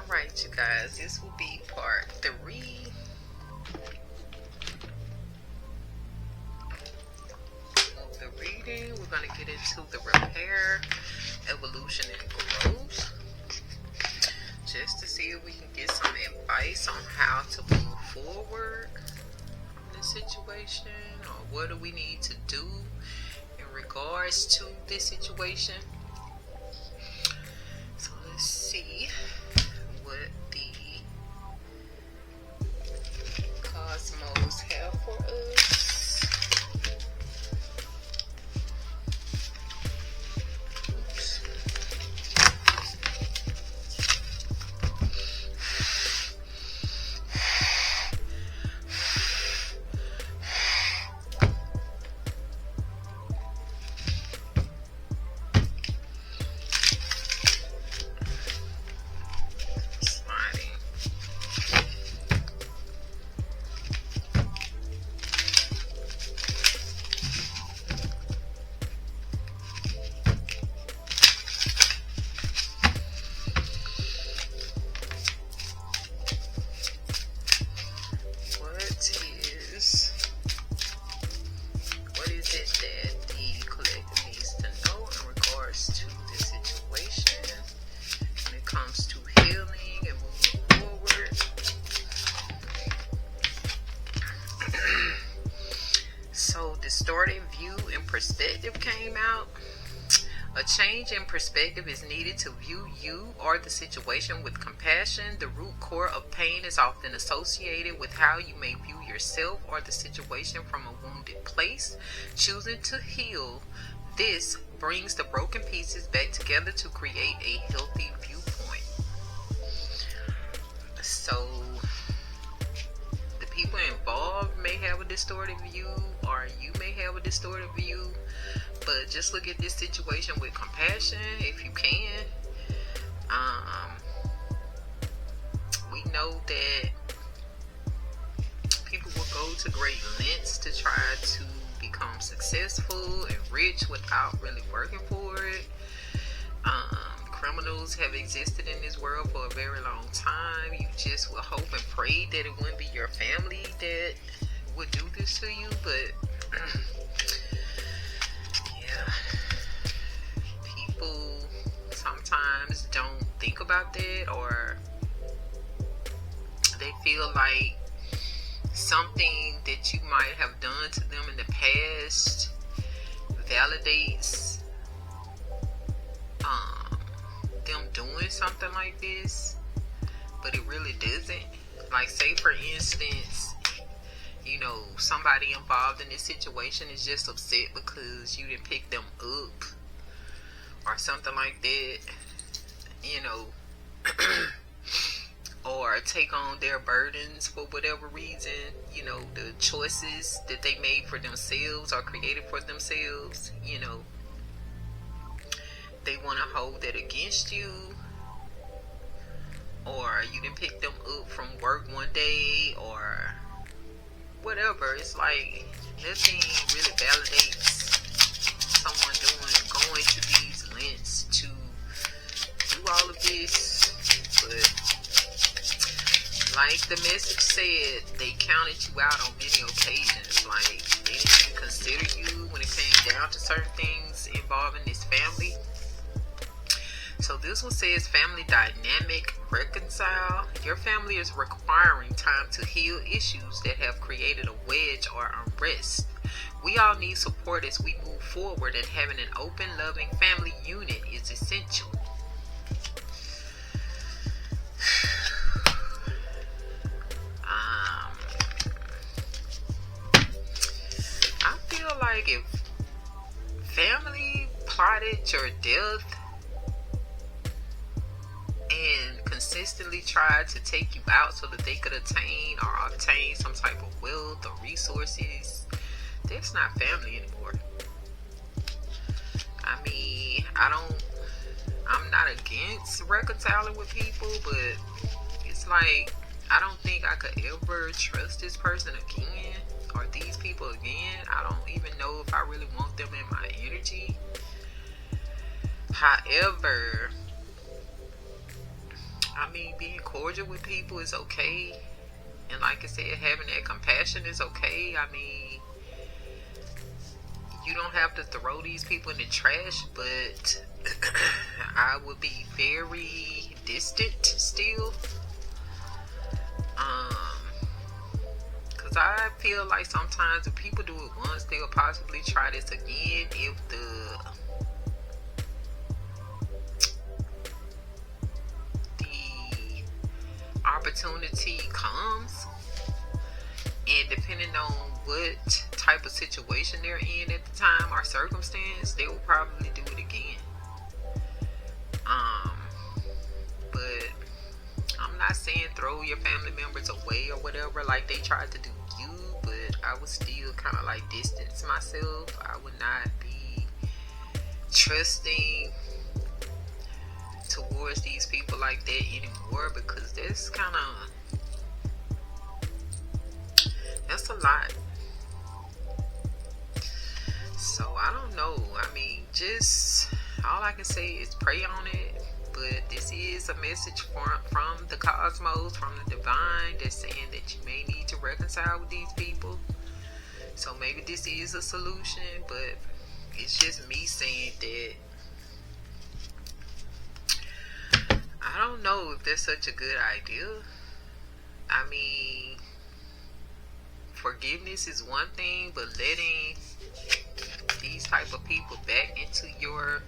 Alright, you guys, this will be part 3 of the reading. We're going to get into the repair, evolution, and growth, just to see if we can get some advice on how to move forward in this situation, or what do we need to do in regards to this situation. So let's see what the cosmos have for us. Oops. What is it that the collective needs to know in regards to this situation when it comes to healing and moving forward? So, distorted view and perspective came out. A change in perspective is needed to view you or the situation with compassion. The root core of pain is often associated with how you may view yourself or the situation from a wounded place. Choosing to heal this brings the broken pieces back together to create a healthy viewpoint. So, the people involved may have a distorted view, or you may have a distorted view. But just look at this situation with compassion if you can. We know that people will go to great lengths to try to become successful and rich without really working for it. Criminals have existed in this world for a very long time. You just will hope and pray that it wouldn't be your family that would do this to you, but people sometimes don't think about that, or they feel like something that you might have done to them in the past validates them doing something like this, but it really doesn't. Like, say for instance, somebody involved in this situation is just upset because you didn't pick them up or something like that, or take on their burdens for whatever reason. The choices that they made for themselves or created for themselves, they want to hold that against you. Or you didn't pick them up from work one day or whatever. It's like nothing really validates someone going to these lengths to do all of this. But like the message said, they counted you out on many occasions. Like, they didn't even consider you when it came down to certain things involving this family. So this one says, family dynamic reconcile. Your family is requiring time to heal issues that have created a wedge or unrest. We all need support as we move forward, and having an open, loving family unit is essential. I feel like if family plotted your death and consistently tried to take you out so that they could obtain some type of wealth or resources, that's not family anymore. I mean, I'm not against reconciling with people, but it's like, I don't think I could ever trust this person again, or these people again. I don't even know if I really want them in my energy. However, I mean, being cordial with people is okay. And like I said, having that compassion is okay. I mean, you don't have to throw these people in the trash, but I would be very distant still. Because I feel like sometimes if people do it once, they'll possibly try this again if the opportunity comes. And depending on what type of situation they're in at the time or circumstance, they will probably do it again. But I'm not saying throw your family members away or whatever like they tried to do you, but I would still kind of like distance myself. I would not be trusting towards these people like that anymore, because that's a lot. So I don't know. I mean, just all I can say is pray on it. But this is a message from the cosmos, from the divine, that's saying that you may need to reconcile with these people. So maybe this is a solution, but it's just me saying that I don't know if that's such a good idea. I mean, forgiveness is one thing, but letting these type of people back into your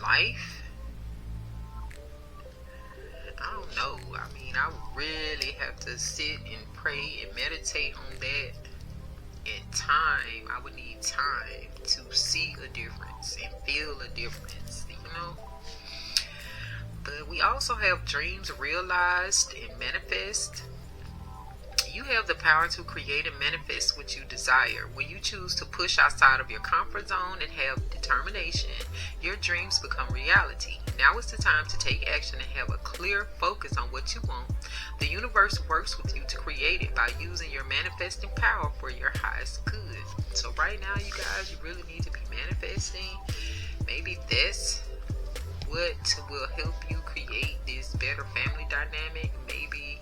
life, I don't know. I mean, I would really have to sit and pray and meditate on that. And time, I would need time to see a difference and feel a difference, But we also have dreams realized and manifest. You have the power to create and manifest what you desire. When you choose to push outside of your comfort zone and have determination, your dreams become reality. Now is the time to take action and have a clear focus on what you want. The universe works with you to create it by using your manifesting power for your highest good. So right now, you guys, you really need to be manifesting. Maybe that's what will help you create this better family dynamic. Maybe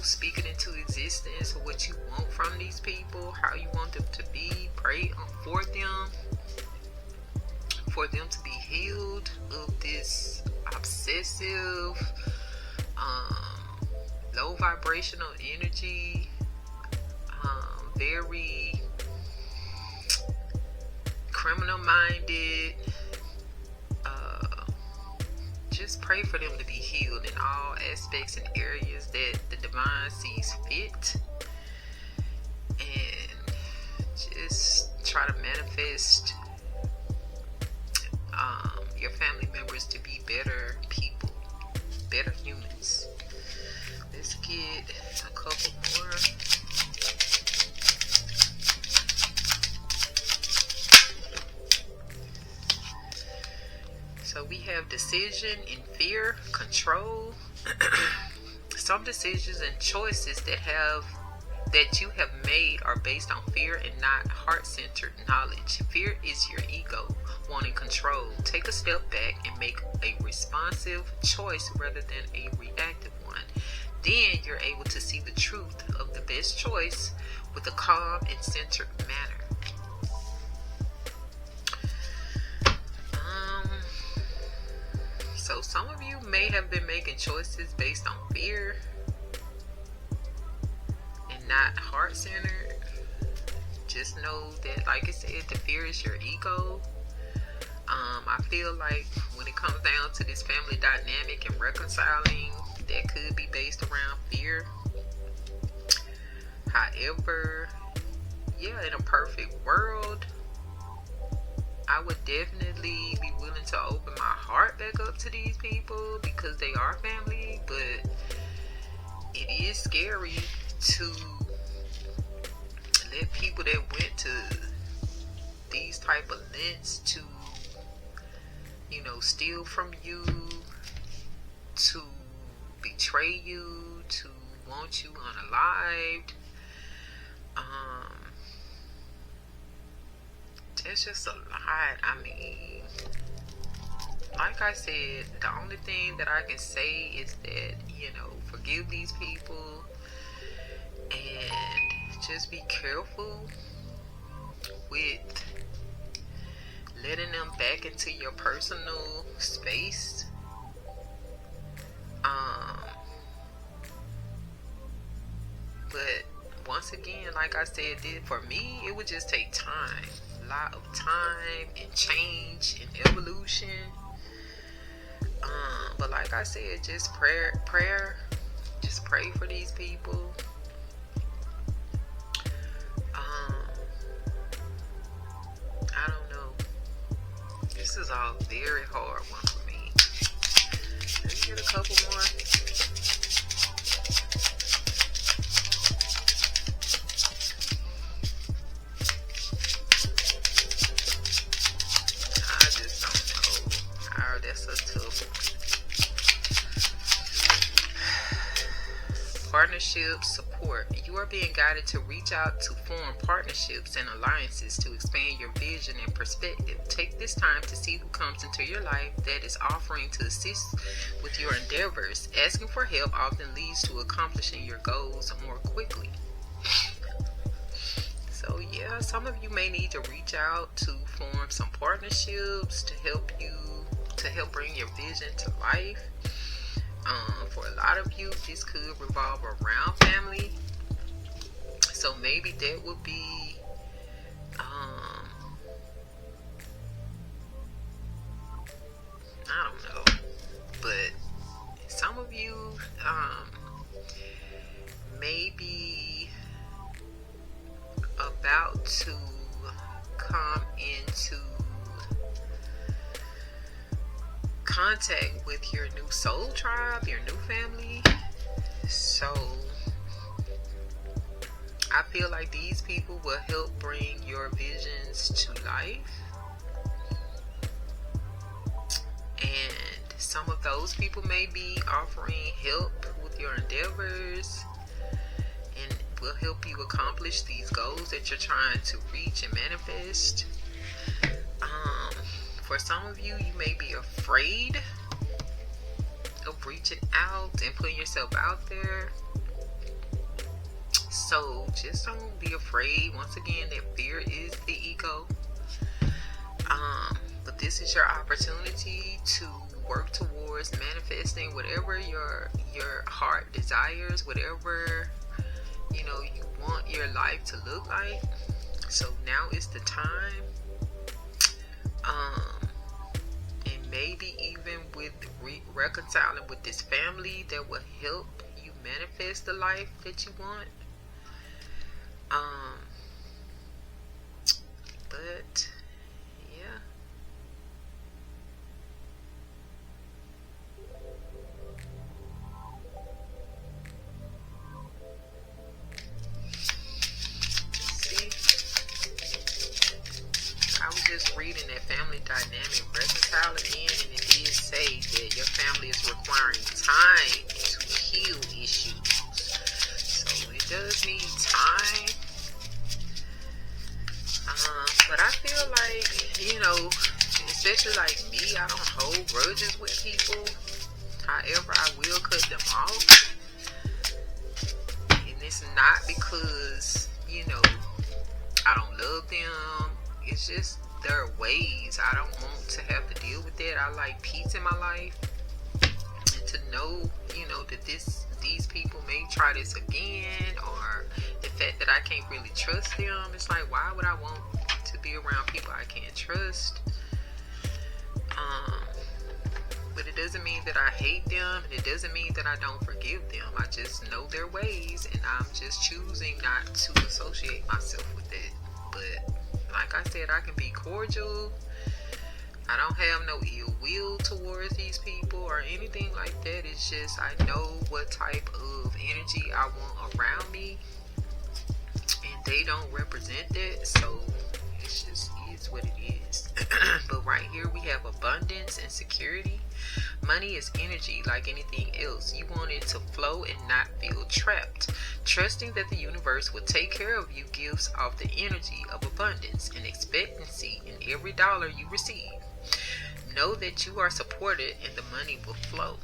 speaking into existence what you want from these people, how you want them to be. Pray for them to be healed of this obsessive, low vibrational energy, very criminal minded. Just pray for them to be healed in all aspects and areas that the divine sees fit. And just try to manifest your family members to be better people, better humans. Let's get a couple more. So we have decision and fear, control. Some decisions and choices that you have made are based on fear and not heart-centered knowledge. Fear is your ego wanting control. Take a step back and make a responsive choice rather than a reactive one. Then you're able to see the truth of the best choice with a calm and centered manner. So some of you may have been making choices based on fear and not heart-centered. Just know that, like I said, the fear is your ego. I feel like when it comes down to this family dynamic and reconciling, that could be based around fear. However, yeah, in a perfect world, I would definitely be willing to open my heart back up to these people because they are family, but it is scary to let people that went to these type of lengths to, steal from you, to betray you, to want you unalived. It's just a lot. I mean, like I said, the only thing that I can say is that, forgive these people and just be careful with letting them back into your personal space. But once again, like I said, for me, it would just take time, a lot of time and change and evolution. But like I said, just prayer, just pray for these people. I don't know. This is a very hard one for me. Let me get a couple more. I just don't know. That's a tough one. Partnership support. You are being guided to reach out to form partnerships and alliances to expand your vision and perspective. Take this time to see who comes into your life that is offering to assist with your endeavors. Asking for help often leads to accomplishing your goals more quickly. So yeah, some of you may need to reach out to form some partnerships to help bring your vision to life. For a lot of you, this could revolve around family. So maybe that would be I don't know. But some of you may be about to come into contact with your new soul tribe, your new family. So I feel like these people will help bring your visions to life. And some of those people may be offering help with your endeavors and will help you accomplish these goals that you're trying to reach and manifest. For some of you, you may be afraid of reaching out and putting yourself out there. So just don't be afraid. Once again, that fear is the ego. But this is your opportunity to work towards manifesting whatever your heart desires, whatever you want your life to look like. So now is the time. And maybe even with reconciling with this family that will help you manifest the life that you want. But yeah. I was just reading that family dynamic reconcile again, and it did say that your family is requiring time to heal issues. So it does need time. But I feel like, especially like me, I don't hold grudges with people. However, I will cut them off. And it's not because, I don't love them. It's just their ways. I don't want to have to deal with that. I like peace in my life. And to know, that these people may try this again, or the fact that I can't really trust them. It's like, why would I want to be around people I can't trust? But it doesn't mean that I hate them, and it doesn't mean that I don't forgive them. I just know their ways, and I'm just choosing not to associate myself with it. But like I said, I can be cordial. I don't have no ill will towards these people or anything like that. It's just I know what type of energy I want around me, and they don't represent that. So it's just is what it is. But right here we have abundance and security. Money is energy like anything else. You want it to flow and not feel trapped. Trusting that the universe will take care of you gives off the energy of abundance and expectancy in every dollar you receive. Know that you are supported and the money will flow.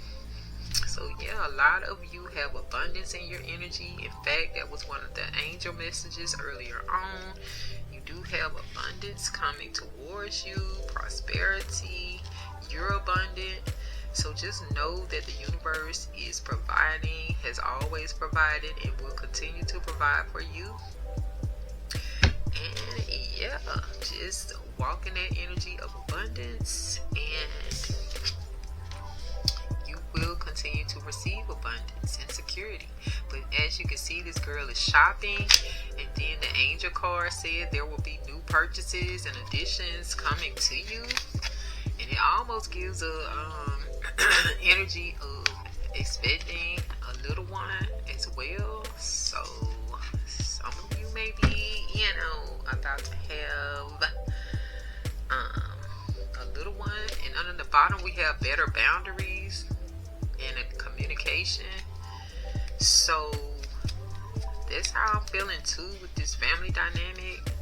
So yeah, a lot of you have abundance in your energy. In fact, that was one of the angel messages earlier on. You do have abundance coming towards you, prosperity. You're abundant. So just know that the universe is providing, has always provided, and will continue to provide for you. And yeah, just walk in that energy of abundance, and you will continue to receive abundance and security. But as you can see, this girl is shopping, and then the angel card said there will be new purchases and additions coming to you, and it almost gives a energy of expecting a little one as well. So some of you may be, about to have a little one. And under the bottom we have better boundaries and a communication. So that's how I'm feeling too with this family dynamic.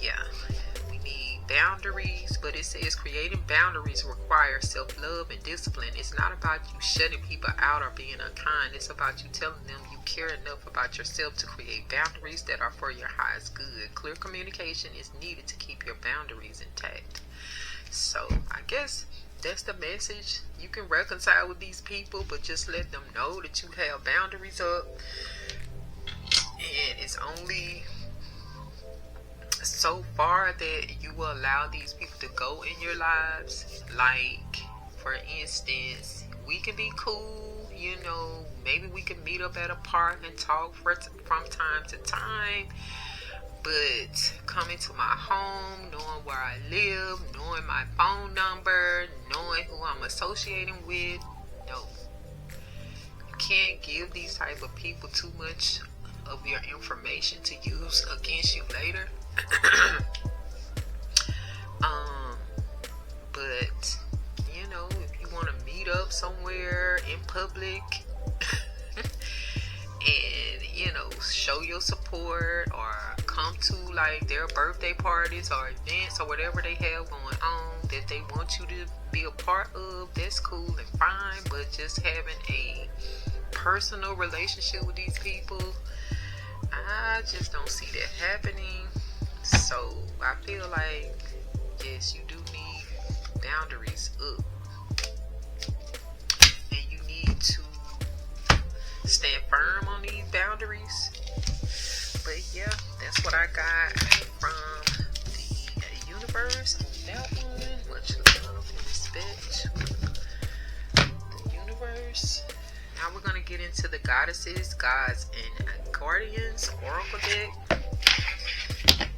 Yeah, we need boundaries, but it says creating boundaries requires self-love and discipline. It's not about you shutting people out or being unkind. It's about you telling them you care enough about yourself to create boundaries that are for your highest good. Clear communication is needed to keep your boundaries intact. So I guess that's the message. You can reconcile with these people, but just let them know that you have boundaries up, and it's only so far that you will allow these people to go in your lives. Like, for instance, we can be cool, maybe we can meet up at a park and talk from time to time, but coming to my home, knowing where I live, knowing my phone number, knowing who I'm associating with, no. You can't give these type of people too much of your information to use against you later. But if you want to meet up somewhere in public and show your support, or come to like their birthday parties or events or whatever they have going on that they want you to be a part of, that's cool and fine. But just having a personal relationship with these people, I just don't see that happening. So I feel like, yes, you do need boundaries up, and you need to stand firm on these boundaries. But yeah, that's what I got from the universe on that one. Much love and respect to the universe. Now we're going to get into the goddesses, gods, and guardians oracle deck.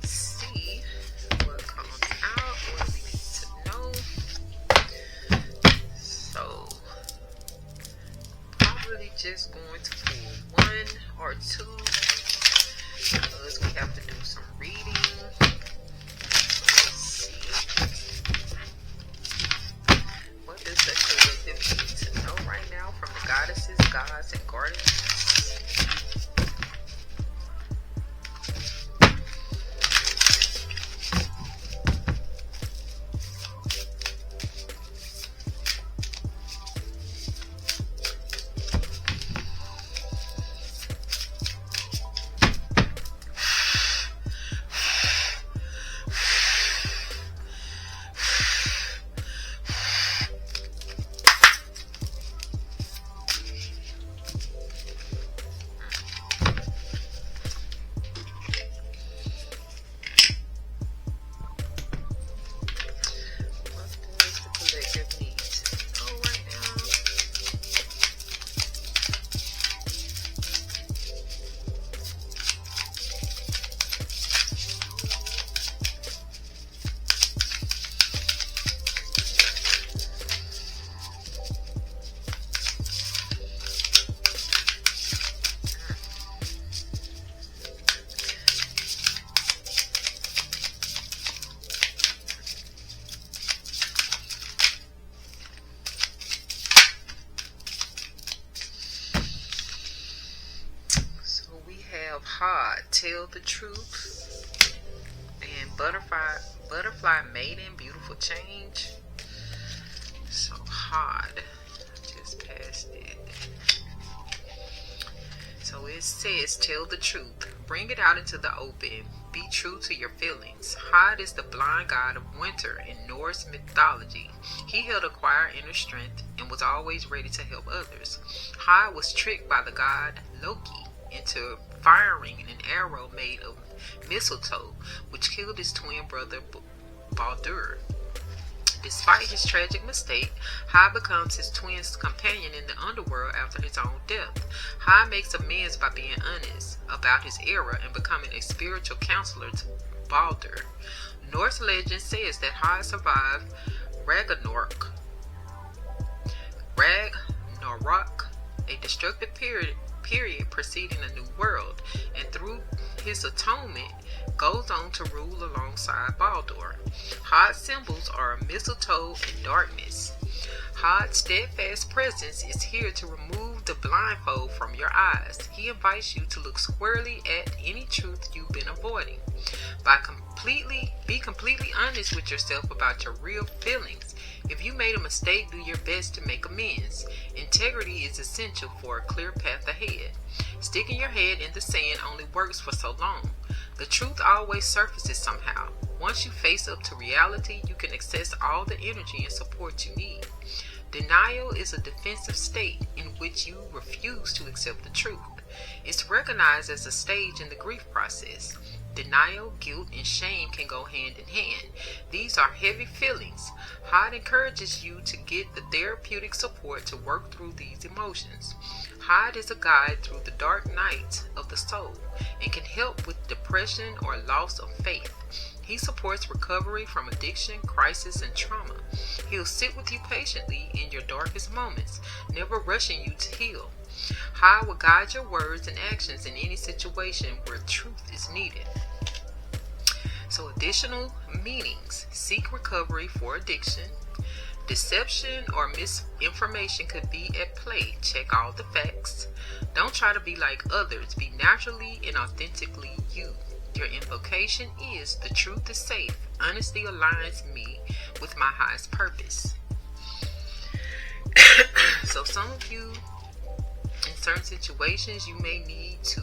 See what comes out, what we need to know. So probably just going to pull one or two, because we have to do some reading. Let's see. What does the collective need to know right now from the goddesses, gods, and guardians? Tell the truth, and butterfly maiden, beautiful change. hard. Just passed it. So it says, tell the truth. Bring it out into the open. Be true to your feelings. Hod is the blind god of winter in Norse mythology. He held a quiet inner strength and was always ready to help others. Hod was tricked by the god Loki into firing an arrow made of mistletoe, which killed his twin brother Baldur. Despite his tragic mistake, Hod becomes his twin's companion in the underworld after his own death. Hod makes amends by being honest about his error and becoming a spiritual counselor to Baldur. Norse legend says that Hod survived Ragnarok, a destructive period preceding a new world, and through his atonement goes on to rule alongside Baldur. Hod's symbols are mistletoe and darkness. Hod's steadfast presence is here to remove the blindfold from your eyes. He invites you to look squarely at any truth you've been avoiding. Be completely honest with yourself about your real feelings. If you made a mistake, do your best to make amends. Integrity is essential for a clear path ahead. Sticking your head in the sand only works for so long. The truth always surfaces somehow. Once you face up to reality, you can access all the energy and support you need. Denial is a defensive state in which you refuse to accept the truth. It's recognized as a stage in the grief process. Denial, guilt, and shame can go hand in hand. These are heavy feelings. Hod encourages you to get the therapeutic support to work through these emotions. Hod is a guide through the dark night of the soul and can help with depression or loss of faith. He supports recovery from addiction, crisis, and trauma. He'll sit with you patiently in your darkest moments, never rushing you to heal. Hod will guide your words and actions in any situation where truth is needed. So additional meanings: seek recovery for addiction. Deception or misinformation could be at play. Check all the facts. Don't try to be like others. Be naturally and authentically you. Your invocation is, the truth is safe. Honesty aligns me with my highest purpose. So some of you, in certain situations, you may need to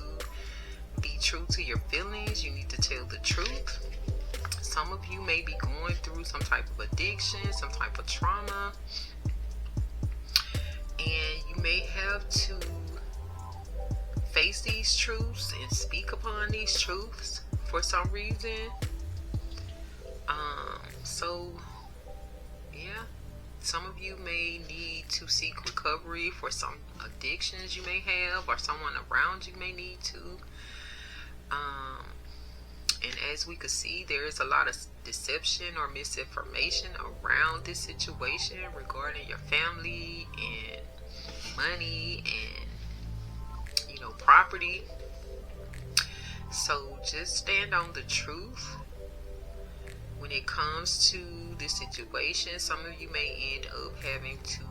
be true to your feelings. You need to tell the truth. Some of you may be going through some type of addiction, some type of trauma, and you may have to face these truths and speak upon these truths for some reason. So yeah, some of you may need to seek recovery for some addictions you may have, or someone around you may need to. And as we could see, there is a lot of deception or misinformation around this situation regarding your family and money and, property. So just stand on the truth when it comes to this situation. Some of you may end up having to,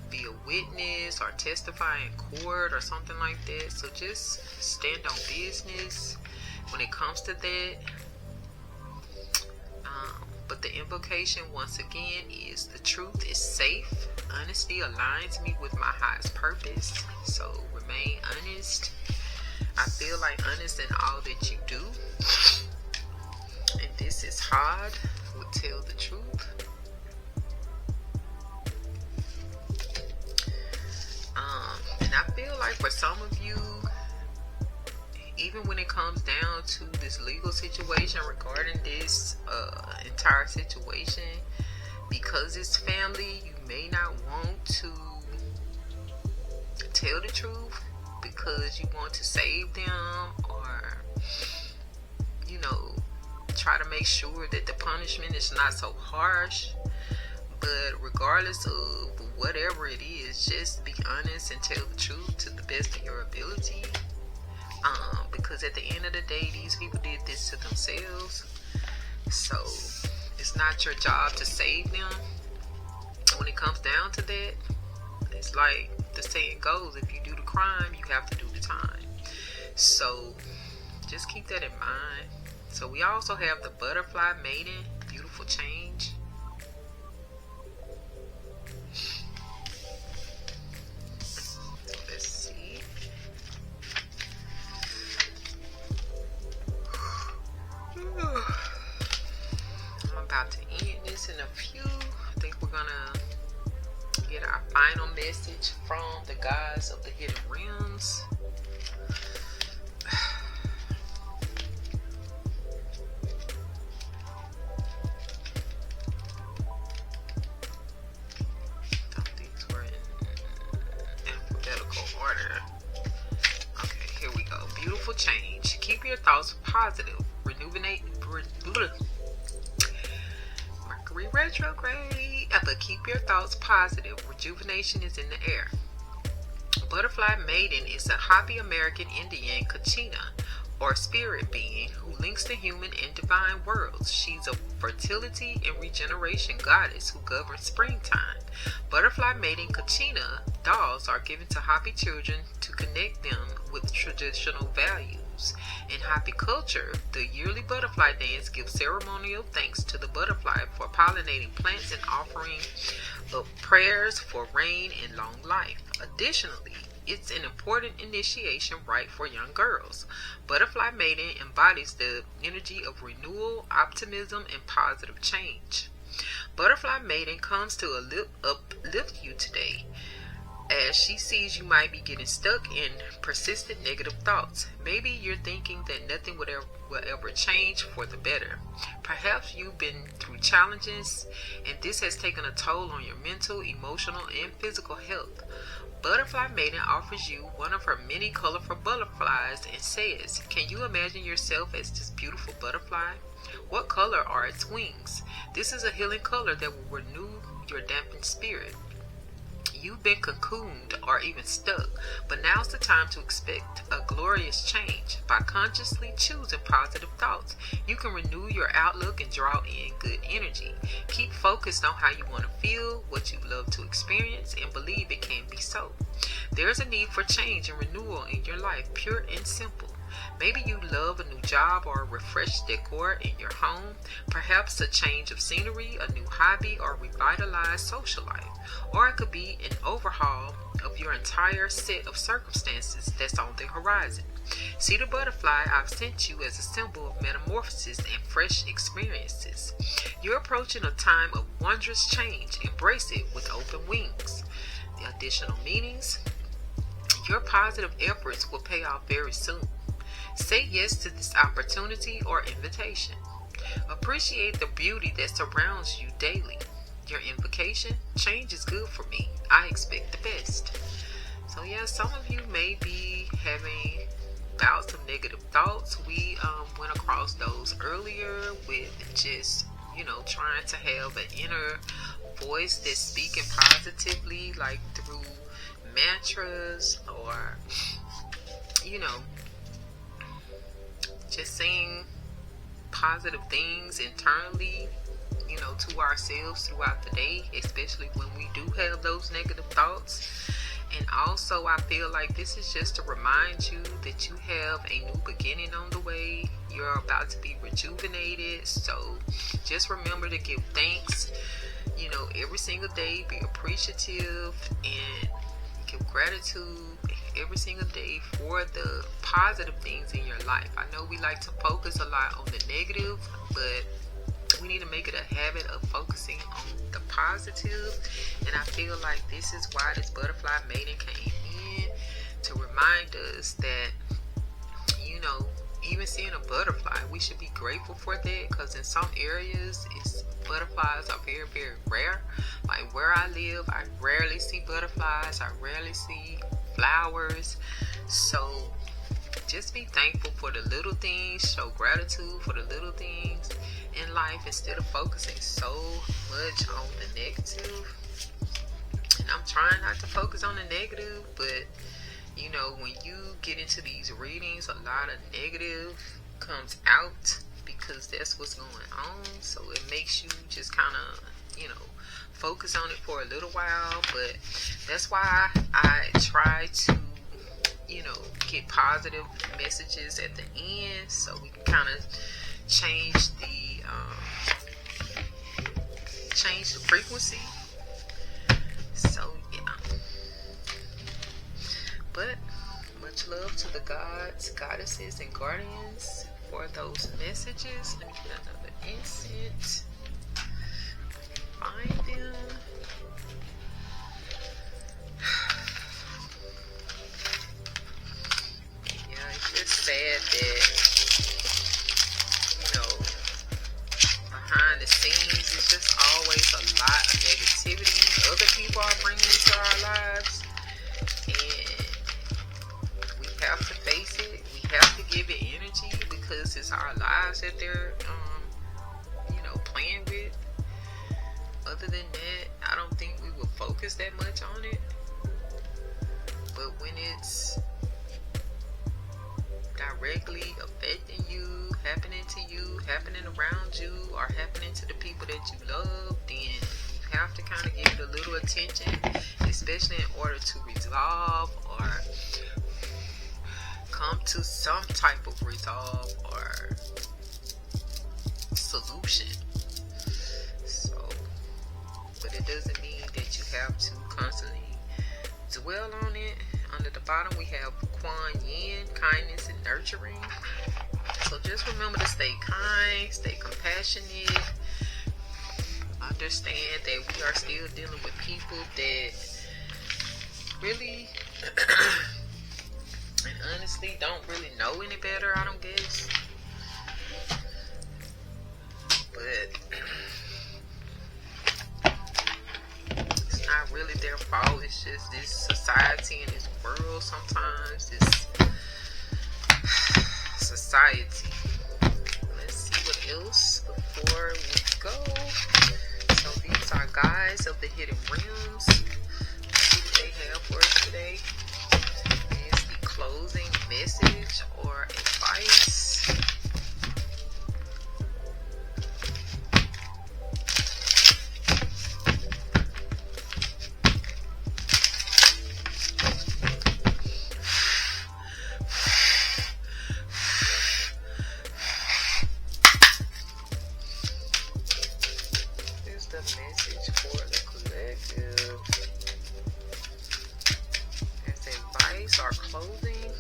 be a witness or testify in court or something like that. So just stand on business when it comes to that. But the invocation, once again, is the truth is safe. Honesty aligns me with my highest purpose. So remain honest. I feel like honest in all that you do. And this is hard. Would tell the truth. And I feel like for some of you, even when it comes down to this legal situation regarding this entire situation, because it's family, you may not want to tell the truth because you want to save them, or try to make sure that the punishment is not so harsh. But regardless of whatever it is, just be honest and tell the truth to the best of your ability. Because at the end of the day, these people did this to themselves. So it's not your job to save them. When it comes down to that, it's like the saying goes, if you do the crime, you have to do the time. So just keep that in mind. So we also have the butterfly maiden, beautiful change. final message from the gods of the hidden realms. These were in alphabetical order. Okay, here we go. Beautiful change. Keep your thoughts positive. Rejuvenate. Mercury retrograde. But keep your thoughts positive. Rejuvenation is in the air. Butterfly maiden is a happy American Indian Kachina, or spirit being, who links the human and divine worlds. She's a fertility and regeneration goddess who governs springtime. Butterfly maiden Kachina dolls are given to happy children to connect them with traditional values. In happy culture, the yearly butterfly dance gives ceremonial thanks to the butterfly for pollinating plants and offering up prayers for rain and long life. Additionally, it's an important initiation rite for young girls. Butterfly maiden embodies the energy of renewal, optimism, and positive change. Butterfly maiden comes to uplift you today, as she sees you might be getting stuck in persistent negative thoughts. Maybe you're thinking that nothing will ever change for the better. Perhaps you've been through challenges and this has taken a toll on your mental, emotional, and physical health. Butterfly maiden offers you one of her many colorful butterflies and says, can you imagine yourself as this beautiful butterfly? What color are its wings? This is a healing color that will renew your dampened spirit. You've been cocooned or even stuck, but now's the time to expect a glorious change. By consciously choosing positive thoughts, you can renew your outlook and draw in good energy. Keep focused on how you want to feel, what you love to experience, and believe it can be so. There's a need for change and renewal in your life, pure and simple. Maybe you love a new job or a refreshed decor in your home, perhaps a change of scenery, a new hobby, or revitalized social life. Or it could be an overhaul of your entire set of circumstances that's on the horizon. See the butterfly I've sent you as a symbol of metamorphosis and fresh experiences. You're approaching a time of wondrous change. Embrace it with open wings. The additional meanings: your positive efforts will pay off very soon. Say yes to this opportunity or invitation. Appreciate the beauty that surrounds you daily. Your invocation: change is good for me. I expect the best. So yeah, some of you may be having bouts of negative thoughts. We went across those earlier with just, trying to have an inner voice that's speaking positively, like through mantras or, just saying positive things internally, to ourselves throughout the day, especially when we do have those negative thoughts. And also, I feel like this is just to remind you that you have a new beginning on the way. You're about to be rejuvenated. So just remember to give thanks, every single day. Be appreciative and give gratitude every single day for the positive things in your life. I know we like to focus a lot on the negative, but we need to make it a habit of focusing on the positive. And I feel like this is why this butterfly maiden came in, to remind us that, even seeing a butterfly, we should be grateful for that, because in some areas butterflies are very, very rare. Like where I live, I rarely see butterflies, I rarely see flowers. So just be thankful for the little things, show gratitude for the little things in life instead of focusing so much on the negative. And I'm trying not to focus on the negative, but when you get into these readings, a lot of negative comes out because that's what's going on. So it makes you just kind of, focus on it for a little while. But that's why I try to, get positive messages at the end, so we can kind of change the frequency. So yeah, but much love to the gods, goddesses, and guardians for those messages. Let me get another incense, find them. much on it. But when it's directly affecting you, happening to you, happening around you, or happening to the people that you love, then you have to kind of give it a little attention, especially in order to resolve or come to some type of resolve or solution. So, but it doesn't mean that you have to constantly dwell on it. Under the bottom we have Kuan Yin, kindness and nurturing. So just remember to stay kind, stay compassionate. Understand that we are still dealing with people that really and honestly don't really know any better, I don't guess. But it's not really their fault. It's just this society and this world sometimes. This society. Let's see what else before we go. So these are guides of the hidden realms. Let's see what they have for us today. Is the closing message or advice. The message for the collective as advice or clothing.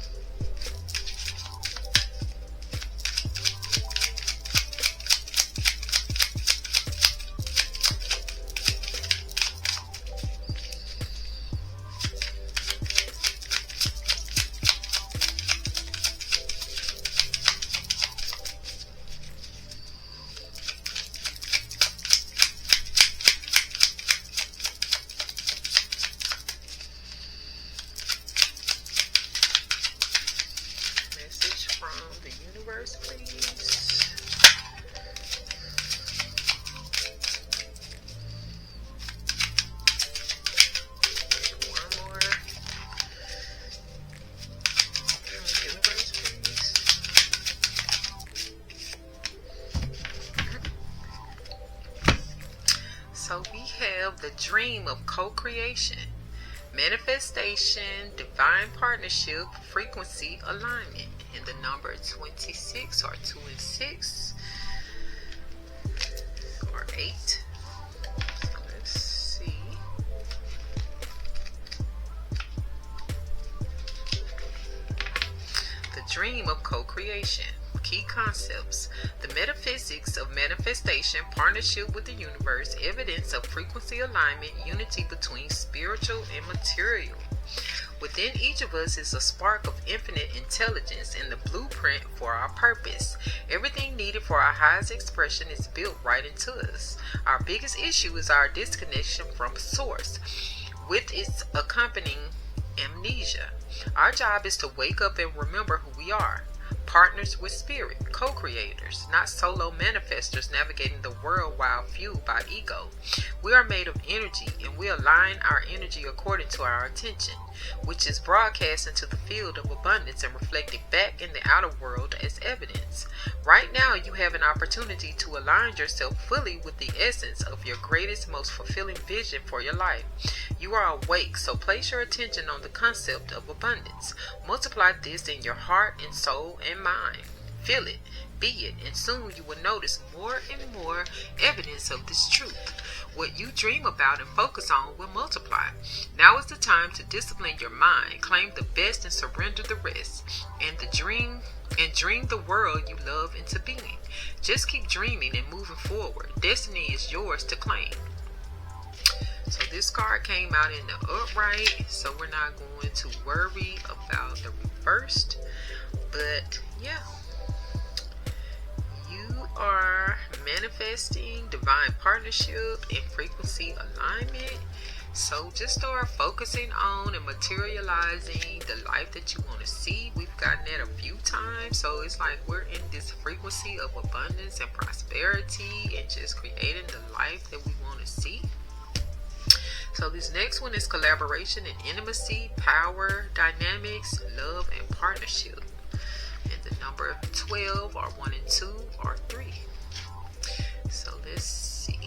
From the universe, please. One more. Universe, please. So we have the dream of co-creation, manifestation, divine partnership, frequency alignment. In the number 26 or 2 and 6 or 8. Let's see. The dream of co-creation. Key concepts: the metaphysics of manifestation, partnership with the universe, evidence of frequency alignment, unity between spiritual and material. Within each of us is a spark of infinite intelligence and the blueprint for our purpose. Everything needed for our highest expression is built right into us. Our biggest issue is our disconnection from Source, with its accompanying amnesia. Our job is to wake up and remember who we are. Partners with spirit, co-creators, not solo manifestors navigating the world while fueled by ego. We are made of energy, and we align our energy according to our attention, which is broadcast into the field of abundance and reflected back in the outer world as evidence. Right now, you have an opportunity to align yourself fully with the essence of your greatest, most fulfilling vision for your life. You are awake, so place your attention on the concept of abundance. Multiply this in your heart and soul and mind. Feel it, be it, and soon you will notice more and more evidence of this truth. What you dream about and focus on will multiply. Now is the time to discipline your mind, claim the best and surrender the rest, and dream the world you love into being. Just keep dreaming and moving forward. Destiny is yours to claim. So this card came out in the upright, so we're not going to worry about the reversed. But yeah, you are manifesting divine partnership and frequency alignment. So just start focusing on and materializing the life that you want to see. We've gotten that a few times, so it's like we're in this frequency of abundance and prosperity and just creating the life that we want to see. So this next one is collaboration and intimacy, power, dynamics, love, and partnership. And the number 12 are 1 and 2 or 3. So let's see.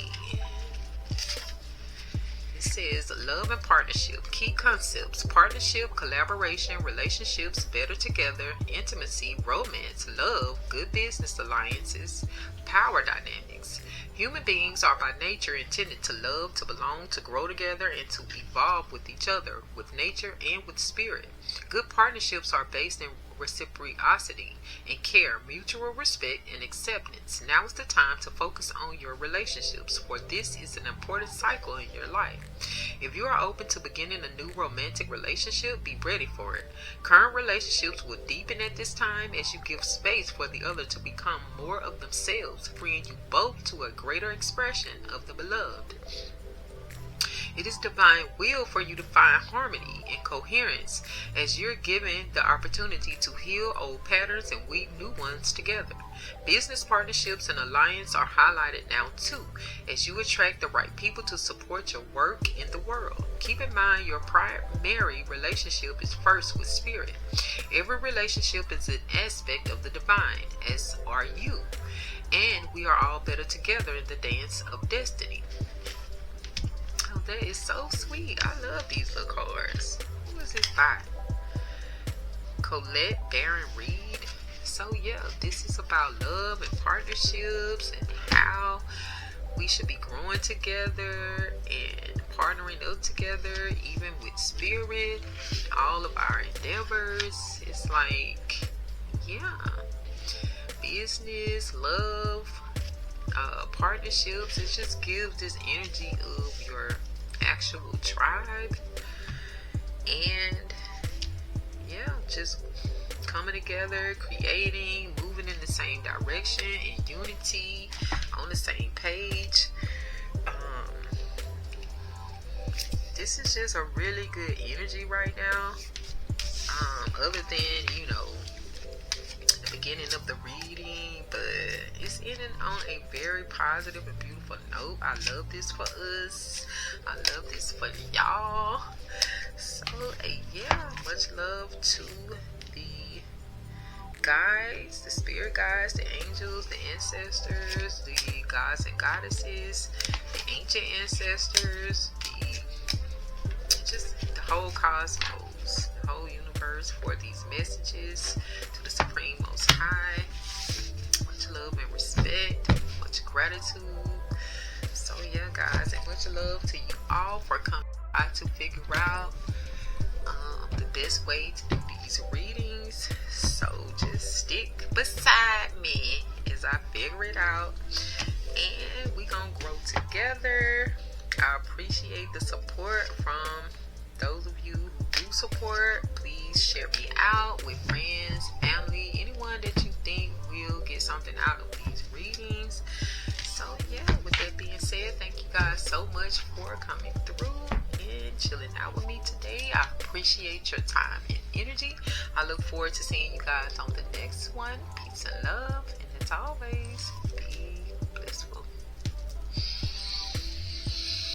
It says love and partnership. Key concepts: partnership, collaboration, relationships, better together, intimacy, romance, love, good business alliances, power dynamics. Human beings are by nature intended to love, to belong, to grow together, and to evolve with each other, with nature, and with spirit. Good partnerships are based in reciprocity and care, mutual respect, and acceptance. Now is the time to focus on your relationships, for this is an important cycle in your life. If you are open to beginning a new romantic relationship, be ready for it. Current relationships will deepen at this time as you give space for the other to become more of themselves, freeing you both to a greater expression of the beloved. It is divine will for you to find harmony and coherence as you're given the opportunity to heal old patterns and weave new ones together. Business partnerships and alliance are highlighted now too, as you attract the right people to support your work in the world. Keep in mind your primary relationship is first with spirit. Every relationship is an aspect of the divine, as are you. And we are all better together in the dance of destiny. Oh, that is so sweet. I love these little cards. Who is this by? Colette Baron Reed. So yeah, this is about love and partnerships and how we should be growing together and partnering up together, even with spirit, all of our endeavors. It's like, yeah, business, love, partnerships. It just gives this energy of your actual tribe, and yeah, just coming together, creating, moving in the same direction, in unity, on the same page. This is just a really good energy right now. Other than, you know, the beginning of the reading, but it's ending on a very positive and beautiful note. I love this for us. I love this for y'all. So yeah, much love to the guides, the spirit guides, the angels, the ancestors, the gods and goddesses, the ancient ancestors, just the whole cosmos, the whole universe, for these messages to the Supreme Most High. Much love and respect, much gratitude. So yeah, guys, and much love to you all for coming by to figure out the best way to do these readings. So just stick beside me as I figure it out, and we gonna grow together. I appreciate the support from those of you who do support. Please share me out with friends, family, anyone that you think will get something out of these readings. So yeah, with that being said, thank you guys so much for coming through and chilling out with me today. I appreciate your time and energy. I look forward to seeing you guys on the next one. Peace and love, and as always,